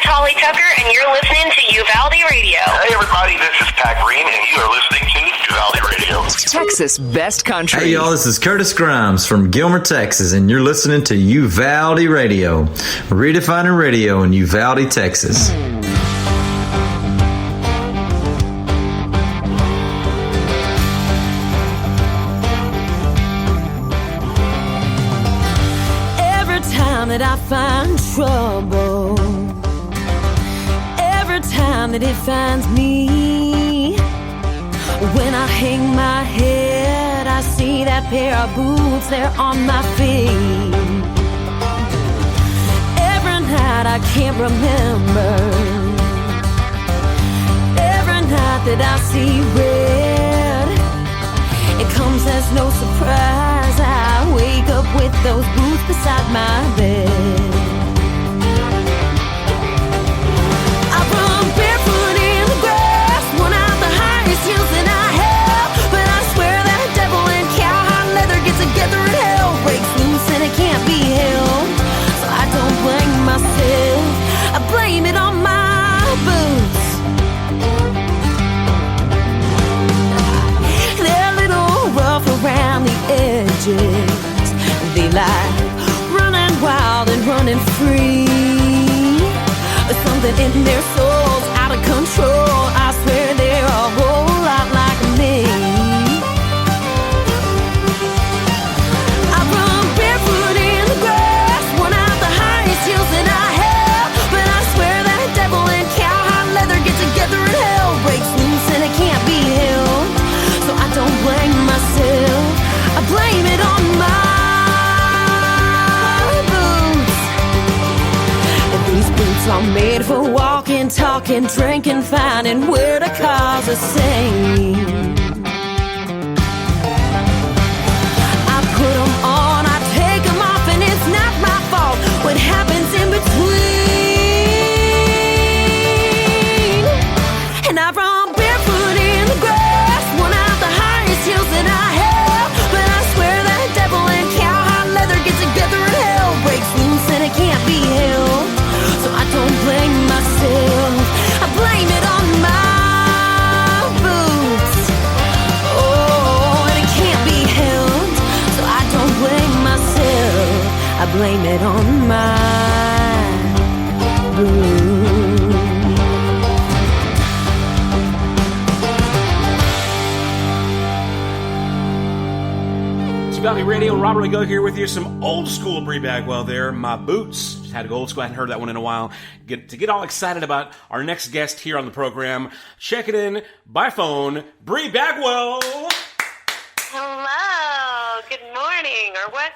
Holly Tucker, and you're listening to Uvalde Radio. Hey, everybody, this is Pat Green, and you are listening to Uvalde Radio. Texas Best Country. Hey, y'all, this is Curtis Grimes from Gilmer, Texas, and you're listening to Uvalde Radio. Redefining radio in Uvalde, Texas. That I find trouble, every time that it finds me, when I hang my head, I see that pair of boots there on my feet. Every night I can't remember, every night that I see red, it comes as no surprise. I wake up with those boots beside my bed. I run barefoot in the grass, one of the highest heels that I have. But I swear that devil and cowhide leather get together and hell breaks loose and it can't be held. So I don't blame myself, I blame it on my boots. They're a little rough around the edges. They like running wild and running free. There's something in their souls out of control. I swear they're a whole lot like me. I run barefoot in the grass, one of the highest heels that I have. But I swear that devil and cowhide leather get together and hell breaks loose and it can't be held. So I don't blame myself, I blame it on my are made for walking, talking, drinking, finding where the cars are sane. I put them on, I take them off, and it's not my fault what happens in between. And I run barefoot in the grass, one of the highest heels that I have. But I swear that devil and cowhide leather get together and hell breaks loose and it can't be held. I don't blame myself, I blame it on my boots. Oh, and it can't be held. So I don't blame myself, I blame it on my boots. It's Uvalde Radio, Robert Lego here with you. Some old school Bri Bagwell there, My Boots. Just had to go old school, I hadn't heard that one in a while. To get all excited about our next guest here on the program, check it in by phone, Bri Bagwell. Hello, good morning, or what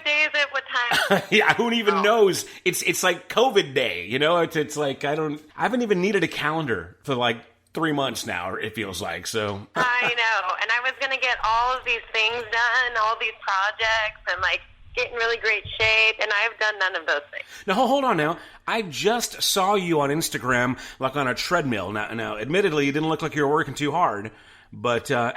day is it, what time? Yeah, who even knows? It's like COVID day, you know? It's like, I haven't even needed a calendar for like 3 months now, it feels like, so. I know, and I was going to get all of these things done, all these projects, and like get in really great shape, and I've done none of those things. Now, hold on now. I just saw you on Instagram, like on a treadmill. Now, admittedly, you didn't look like you were working too hard, but, and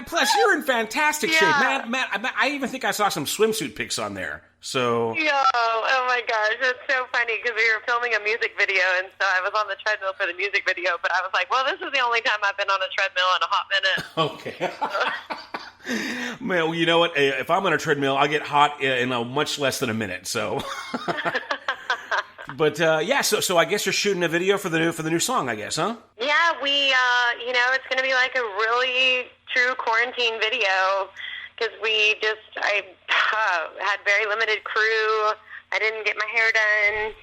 plus, you're in fantastic shape. Matt, I even think I saw some swimsuit pics on there, so. Yo, oh my gosh, that's so funny, because we were filming a music video, and so I was on the treadmill for the music video, but I was like, well, this is the only time I've been on a treadmill in a hot minute. Okay. Well, you know what? If I'm on a treadmill, I get hot in much less than a minute. So, but yeah. So I guess you're shooting a video for the new song, I guess, huh? Yeah, we it's going to be like a really true quarantine video because I had very limited crew. I didn't get my hair done.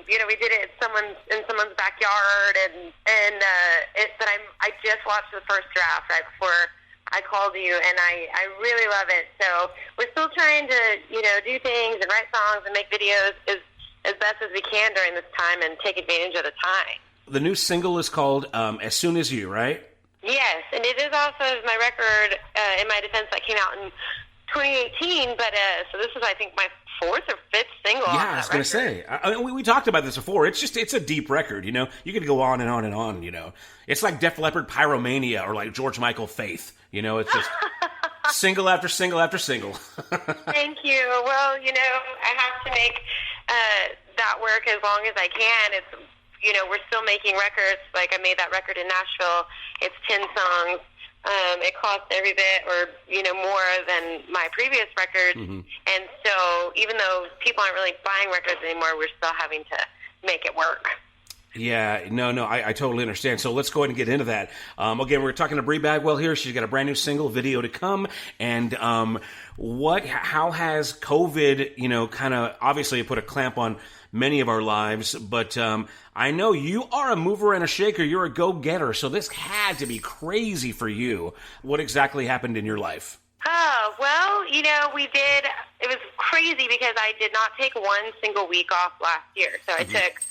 We did it in someone's backyard, but I just watched the first draft right before I called you, and I really love it. So we're still trying to, do things and write songs and make videos as best as we can during this time and take advantage of the time. The new single is called As Soon As You, right? Yes, and it is also my record, In My Defense, that came out in 2018, but so this is, I think, my fourth or fifth single. Yeah, I was going to say. We talked about this before. It's a deep record, You could go on and on and on, It's like Def Leppard Pyromania or like George Michael Faith, It's just single after single after single. Thank you. Well, I have to make that at work as long as I can. It's, we're still making records. Like, I made that record in Nashville. It's 10 songs. It costs every bit or, more than my previous record. And so even though people aren't really buying records anymore, we're still having to make it work. Yeah, no, I totally understand. So let's go ahead and get into that. Again, we're talking to Bri Bagwell here. She's got a brand new single, video to come. And how has COVID, kind of, obviously it put a clamp on many of our lives, but I know you are a mover and a shaker. You're a go-getter, so this had to be crazy for you. What exactly happened in your life? Oh, well, we did. It was crazy because I did not take one single week off last year. So I took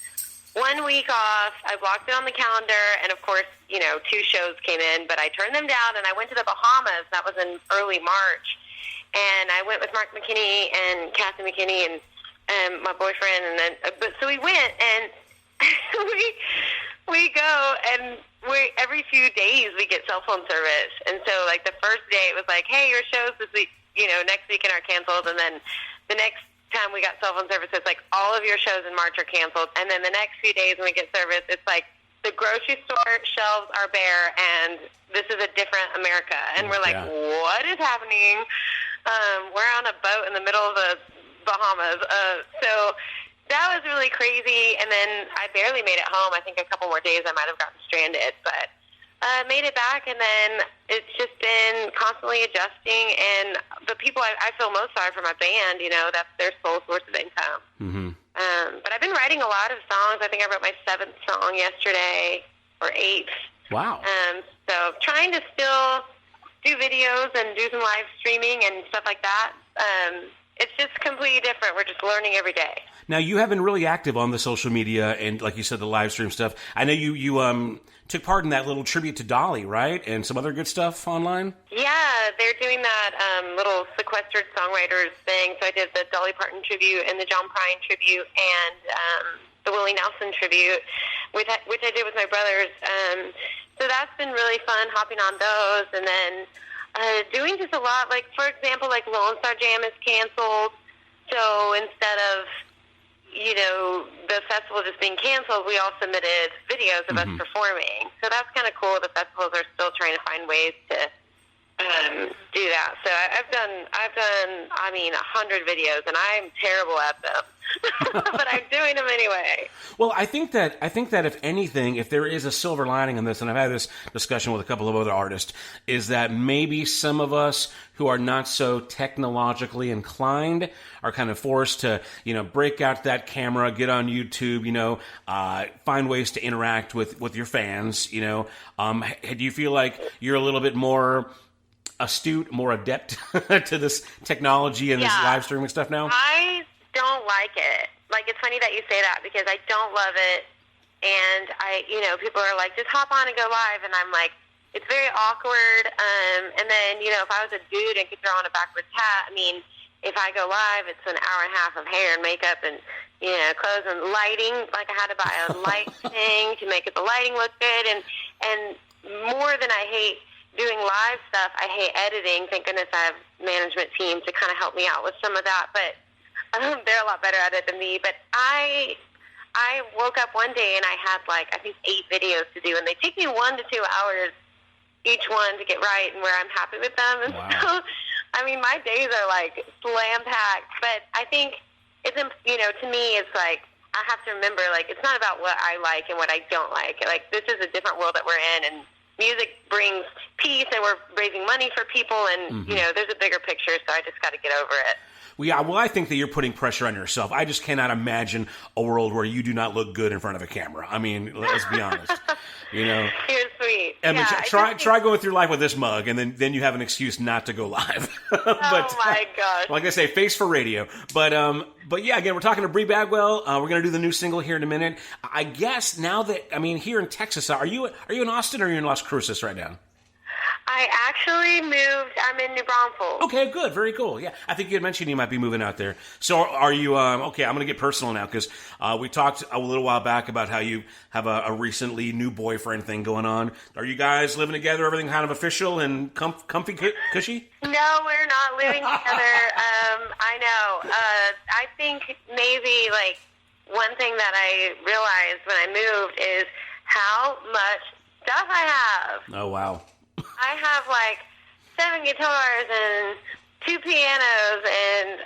1 week off. I blocked it on the calendar, and of course, 2 shows came in, but I turned them down, and I went to the Bahamas. That was in early March, and I went with Mark McKinney and Kathy McKinney and my boyfriend, and then so we went, and we go, and every few days we get cell phone service, and so like the first day it was like, hey, your shows this week, next weekend are canceled, and then the next time we got cell phone service, it's like all of your shows in March are canceled, and then the next few days when we get service, it's like the grocery store shelves are bare, and this is a different America, and we're like, what is happening? We're on a boat in the middle of the Bahamas, so that was really crazy, and then I barely made it home. I think a couple more days I might have gotten stranded, but made it back, and then it's just been constantly adjusting, and the people I feel most sorry for my band, that's their sole source of income. But I've been writing a lot of songs. I think I wrote my 7th song yesterday, or 8th. Wow. So trying to still do videos and do some live streaming and stuff like that. It's just completely different. We're just learning every day. Now, you have been really active on the social media and, like you said, the live stream stuff. I know you took part in that little tribute to Dolly, right? And some other good stuff online? Yeah, they're doing that little sequestered songwriters thing. So I did the Dolly Parton tribute and the John Prine tribute and the Willie Nelson tribute, which I did with my brothers. So that's been really fun, hopping on those. And then doing just a lot, like, for example, like Lone Star Jam is canceled. So instead of, the festival just being canceled, we all submitted videos of us performing. So that's kind of cool. The festivals are still trying to find ways to do that. So I've done 100 videos, and I'm terrible at them, but I'm doing them anyway. Well, I think that if anything, if there is a silver lining in this, and I've had this discussion with a couple of other artists, is that maybe some of us who are not so technologically inclined are kind of forced to, break out that camera, get on YouTube, find ways to interact with your fans. Do you feel like you're a little bit more astute, more adept to this technology and this live streaming stuff now? I don't like it. Like, it's funny that you say that because I don't love it. And people are like, just hop on and go live. And I'm like, it's very awkward. And then, if I was a dude and could throw on a backwards hat, if I go live, it's an hour and a half of hair and makeup and, clothes and lighting. Like, I had to buy a light thing to make the lighting look good. And more than I hate doing live stuff, I hate editing. Thank goodness I have management team to kind of help me out with some of that. But they're a lot better at it than me. But I woke up one day and I had I think 8 videos to do, and they take me 1 to 2 hours each one to get right and where I'm happy with them. And so, my days are slam packed. But I think it's, to me, it's I have to remember, it's not about what I like and what I don't like. This is a different world that we're in, and music brings peace, and we're raising money for people, and, there's a bigger picture, so I just got to get over it. Well, yeah, I think that you're putting pressure on yourself. I just cannot imagine a world where you do not look good in front of a camera. Let's be honest. You're sweet. Try going through life with this mug, and then you have an excuse not to go live. But, oh my gosh! Like I say, face for radio. But yeah, again, we're talking to Bri Bagwell. We're going to do the new single here in a minute. I guess now that here in Texas, are you in Austin or are you in Las Cruces right now? I actually moved. I'm in New Braunfels. Okay, good. Very cool. Yeah, I think you had mentioned you might be moving out there. So are you, okay, I'm going to get personal now because we talked a little while back about how you have a recently new boyfriend thing going on. Are you guys living together, everything kind of official and comfy, cushy? No, we're not living together. I know. I think maybe, one thing that I realized when I moved is how much stuff I have. Oh, wow. I have like 7 guitars and 2 pianos, and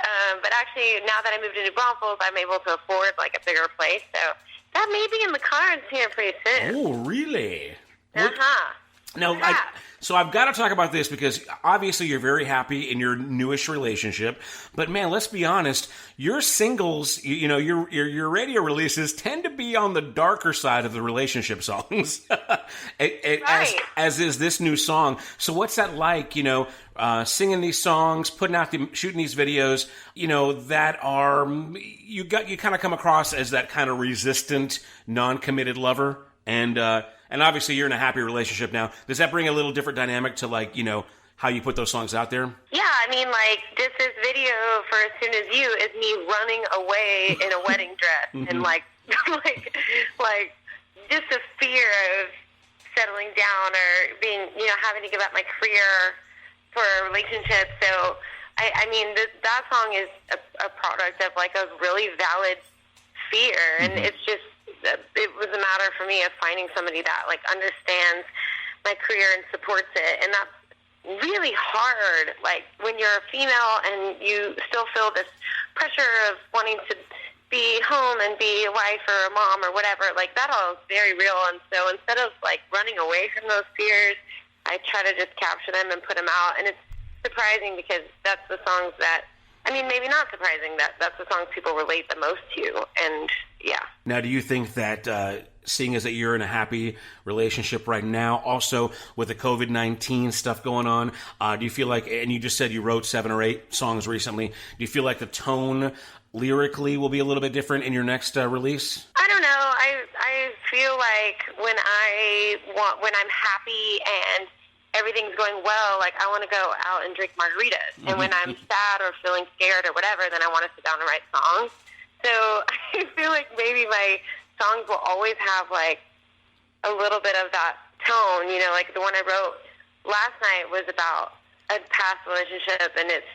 but actually now that I moved to New Braunfels, I'm able to afford like a bigger place. So that may be in the cards here pretty soon. Oh, really? Uh-huh. Now, Yeah. so I've got to talk about this because obviously you're very happy in your newish relationship. But man, let's be honest, your singles, your radio releases tend to be on the darker side of the relationship songs, as is this new song. So what's that like? Singing these songs, shooting these videos, that are you kind of come across as that kind of resistant, non-committed lover, and obviously you're in a happy relationship now. Does that bring a little different dynamic to how you put those songs out there? Yeah, I mean, this video for As Soon As You is me running away in a wedding dress and like just the fear of settling down or being, having to give up my career for a relationship. So, I mean, that song is a product of like a really valid fear, and it's just, it was a matter for me of finding somebody that like understands my career and supports it, and that's really hard. Like when you're a female and you still feel this pressure of wanting to be home and be a wife or a mom or whatever, like that all is very real. And so instead of like running away from those fears, I try to just capture them and put them out. And it's surprising because that's the songs that, I mean, maybe not surprising that that's the songs people relate the most to. And yeah. Now, do you think that seeing as that you're in a happy relationship right now, also with the COVID-19 stuff going on, do you feel like, and you just said you wrote 7 or 8 songs recently, do you feel like the tone lyrically will be a little bit different in your next release? I don't know. I feel like when I'm happy and everything's going well, like I want to go out and drink margaritas. And when I'm sad or feeling scared or whatever, then I want to sit down and write songs. So I feel like maybe my songs will always have like a little bit of that tone. Like the one I wrote last night was about a past relationship, and it's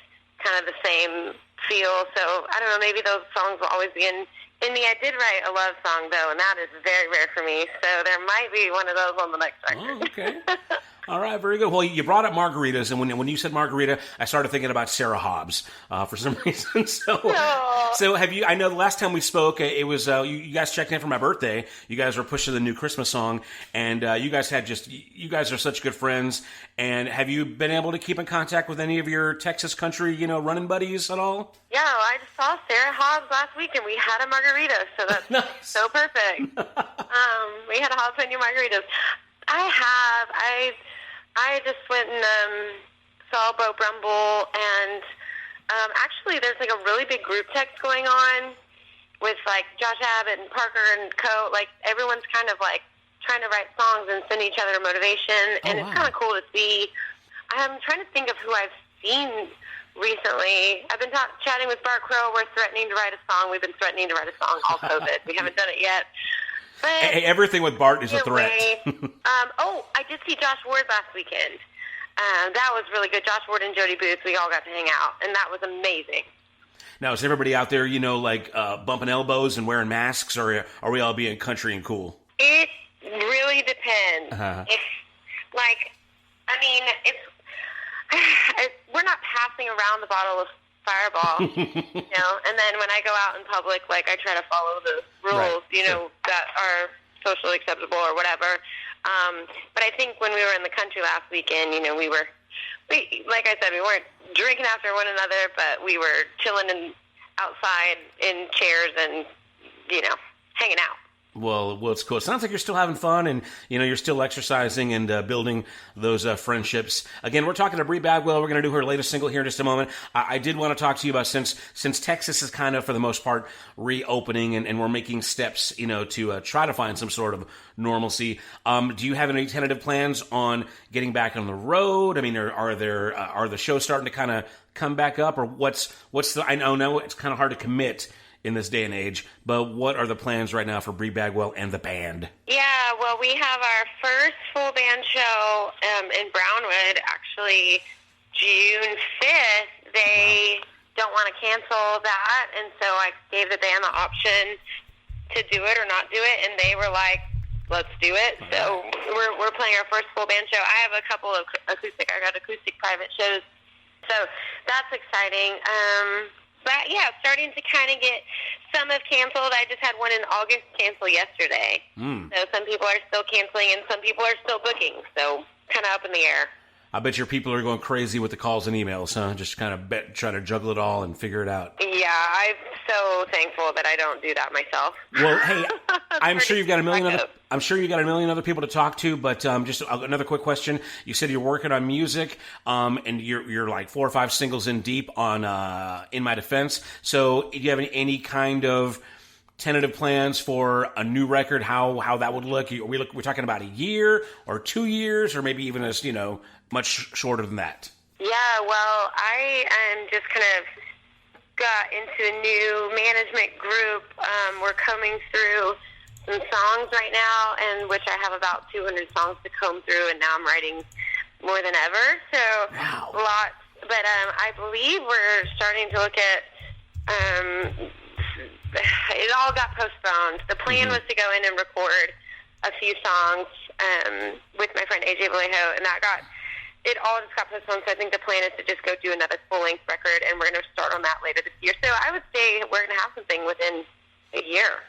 kind of the same feel. So I don't know, maybe those songs will always be in me. I did write a love song though, and that is very rare for me. So there might be one of those on the next record. Oh, okay. All right, very good. Well, you brought up margaritas, and when you said margarita, I started thinking about Sarah Hobbs for some reason. So have you? I know the last time we spoke, it was you guys checked in for my birthday. You guys were pushing the new Christmas song, and you guys are such good friends. And have you been able to keep in contact with any of your Texas country, running buddies at all? Yeah, I just saw Sarah Hobbs last week, and we had a margarita, so that's nice. So perfect. We had a jalapeno margaritas. I just went and saw Bo Brumble, and actually there's like a really big group text going on with like Josh Abbott and Parker and co. Like everyone's kind of like trying to write songs and send each other motivation, and it's kind of cool to see. I'm trying to think of who I've seen recently. I've been chatting with Bart Crow. We're threatening to write a song. We've been threatening to write a song all COVID. We haven't done it yet. But hey, everything with Bart is a threat. I did see Josh Ward last weekend. That was really good. Josh Ward and Jody Booth, we all got to hang out, and that was amazing. Now, is everybody out there, bumping elbows and wearing masks, or are we all being country and cool? It really depends. It's like, I mean, we're not passing around the bottle of Fireball, and then when I go out in public, like I try to follow the rules, that are socially acceptable or whatever. But I think when we were in the country last weekend, we like I said, we weren't drinking after one another, but we were chilling outside in chairs and, hanging out. Well, it's cool. It sounds like you're still having fun, and you're still exercising and building those friendships. Again, we're talking to Bri Bagwell. We're going to do her latest single here in just a moment. I did want to talk to you about since Texas is kind of for the most part reopening, and we're making steps, to try to find some sort of normalcy. Do you have any tentative plans on getting back on the road? I mean, are the shows starting to kind of come back up, or what's the? I know it's kind of hard to commit in this day and age, but what are the plans right now for Bri Bagwell and the band? Yeah, well, we have our first full band show in Brownwood, actually, June 5th. They don't want to cancel that, and so I gave the band the option to do it or not do it, and they were like, let's do it. So we're playing our first full band show. I have a couple of acoustic private shows, so that's exciting. But yeah, starting to kind of get some have canceled. I just had one in August cancel yesterday. So some people are still canceling and some people are still booking. So kind of up in the air. I bet your people are going crazy with the calls and emails, huh? Just kind of trying to juggle it all and figure it out. Yeah, I'm so thankful that I don't do that myself. Well, hey, I'm sure you've got a million other people to talk to, but just another quick question. You said you're working on music, and you're like 4 or 5 singles in deep on In My Defense. So do you have any kind of tentative plans for a new record, how that would look? We're talking about a year or 2 years, or maybe even as, much shorter than that? Yeah, well, I just kind of got into a new management group. We're combing through some songs right now, and which I have about 200 songs to comb through, and now I'm writing more than ever. So lots, but I believe we're starting to look at. It all got postponed. The plan was to go in and record a few songs with my friend AJ Vallejo, and it all just got postponed. So I think the plan is to just go do another full-length record, and we're going to start on that later this year. So I would say we're going to have something within a year.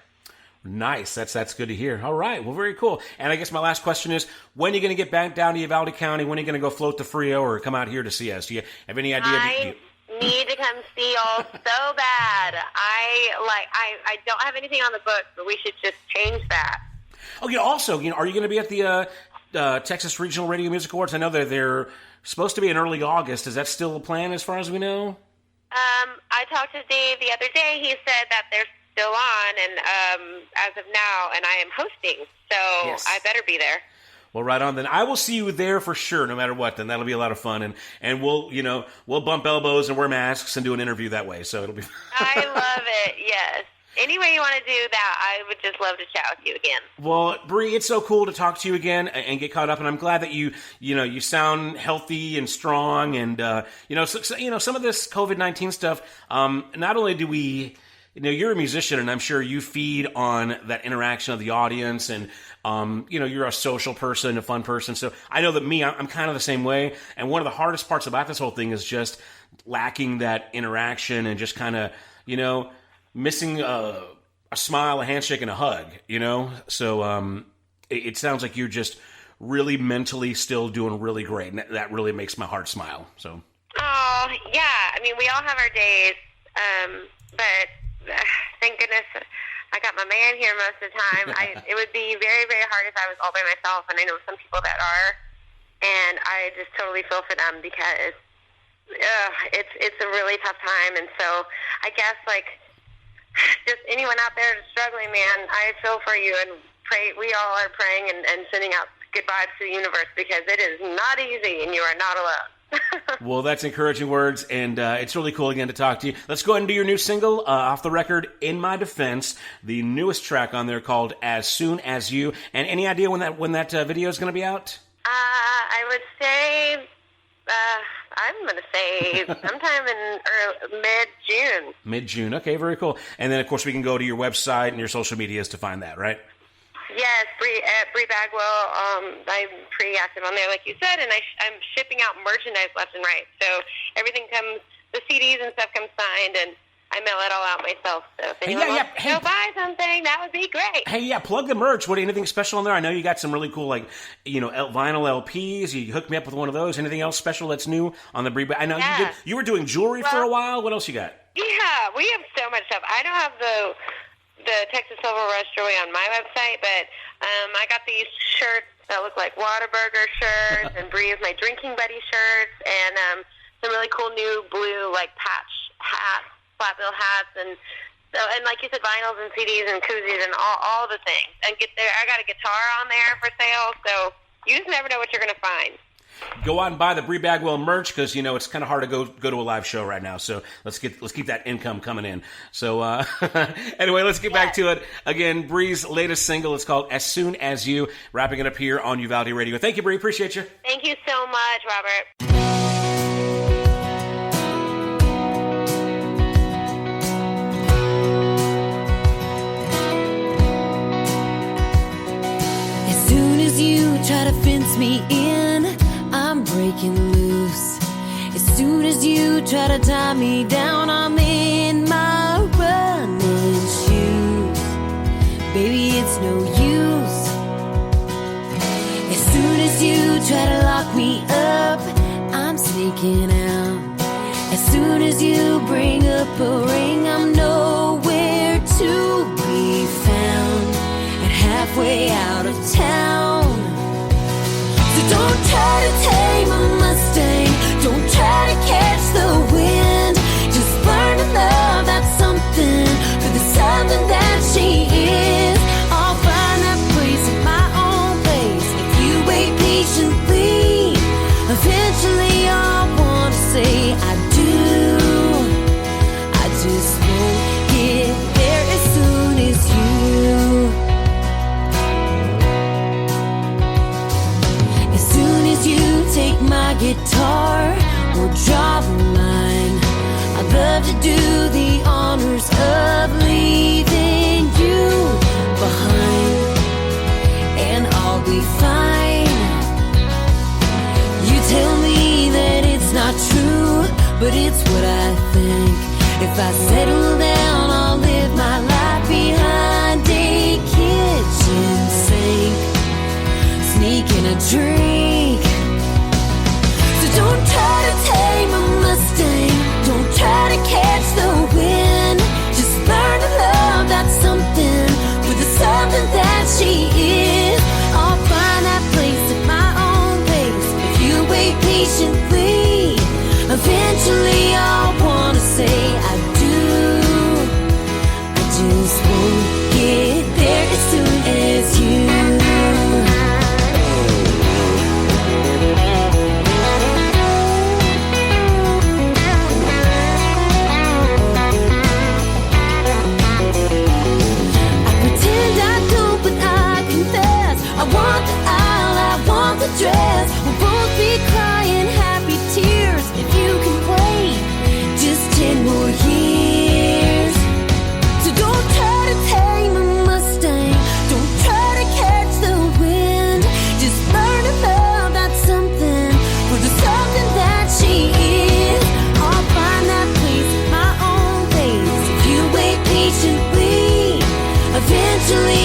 Nice. That's good to hear. All right. Well, very cool. And I guess my last question is, when are you going to get back down to Uvalde County? When are you going to go float the Frio or come out here to see us? Do you have any idea? I need to come see y'all so bad. I don't have anything on the books, but we should just change that. Okay. Also, are you going to be at the Texas Regional Radio Music Awards? I know they're supposed to be in early August. Is that still a plan as far as we know? I talked to Dave the other day. He said that they're still on, and as of now, and I am hosting, so yes. I better be there. Well, right on then. I will see you there for sure, no matter what. Then that'll be a lot of fun, and we'll bump elbows and wear masks and do an interview that way. So it'll be. I love it. Yes. Any way you want to do that, I would just love to chat with you again. Well, Bri, it's so cool to talk to you again and get caught up, and I'm glad that you sound healthy and strong, and some of this COVID-19 stuff. Not only do we, you're a musician, and I'm sure you feed on that interaction of the audience, and you're a social person, a fun person. So I know that I'm kind of the same way, and one of the hardest parts about this whole thing is just lacking that interaction and just kind of missing a smile, a handshake, and a hug, So it sounds like you're just really mentally still doing really great, and that really makes my heart smile. So. Oh, yeah. I mean, we all have our days, but thank goodness I got my man here most of the time. It would be very, very hard if I was all by myself, and I know some people that are, and I just totally feel for them because it's a really tough time, and so I guess, just anyone out there struggling, man, I feel for you, and pray. We all are praying and sending out good vibes to the universe because it is not easy, and you are not alone. Well, that's encouraging words, and it's really cool again to talk to you. Let's go ahead and do your new single off the record, In My Defense, the newest track on there called As Soon As You. And any idea when that video is going to be out? I would say... I'm going to say sometime in mid-June. Mid-June. Okay, very cool. And then, of course, we can go to your website and your social medias to find that, right? Yes, Bri Bagwell. I'm pretty active on there, like you said, and I'm shipping out merchandise left and right. So everything comes, the CDs and stuff come signed, and I mail it all out myself. So if anyone wants to go buy something, that would be great. Hey, yeah, plug the merch. Anything special on there? I know you got some really cool, vinyl LPs. You hooked me up with one of those. Anything else special that's new on the Bri? I know you were doing jewelry for a while. What else you got? Yeah, we have so much stuff. I don't have the Texas Silver Rush jewelry on my website, but I got these shirts that look like Whataburger shirts, and Bri is my drinking buddy shirts, and some really cool new blue patch hats. Flat bill hats, and like you said, vinyls and CDs and koozies and all the things. And I got a guitar on there for sale, so you just never know what you're going to find. Go out and buy the Bri Bagwell merch because it's kind of hard to go to a live show right now. So let's keep that income coming in. So anyway, let's get back to it again. Bri's latest single is called As Soon As You. Wrapping it up here on Uvalde Radio. Thank you, Bri. Appreciate you. Thank you so much, Robert. you try to fence me in, I'm breaking loose. As soon as you try to tie me down, I'm in my running shoes. Baby, it's no use. As soon as you try to lock me up, I'm sneaking out. As soon as you bring up a ring, I'm nowhere to be found. And halfway out of town. So don't try to tame a Mustang, don't try to catch the wind. Just learn to love that something for the something that she is. I'll find that place at my own pace. If you wait patiently, eventually I'll want to say I do. I just won't get there as soon as you. As soon as you take my guitar or drop mine, I'd love to do the honors of leaving you behind, and I'll be fine. You tell me that it's not true, but it's what I think. If I settle down, I'll live my life behind a kitchen sink, sneaking a drink. So don't try to tame a Mustang, don't try to catch the wind. Just learn to love that something for the something that she is. I'll find that place at my own pace. If you wait patiently, eventually I'll want to say I do. I just won't get there as soon as you. I want the aisle, I want the dress. We'll both be crying happy tears if you can wait just 10 more years. So don't try to tame a Mustang, don't try to catch the wind. Just learn to love that something for the something that she is. I'll find that place at my own pace. If you wait patiently, eventually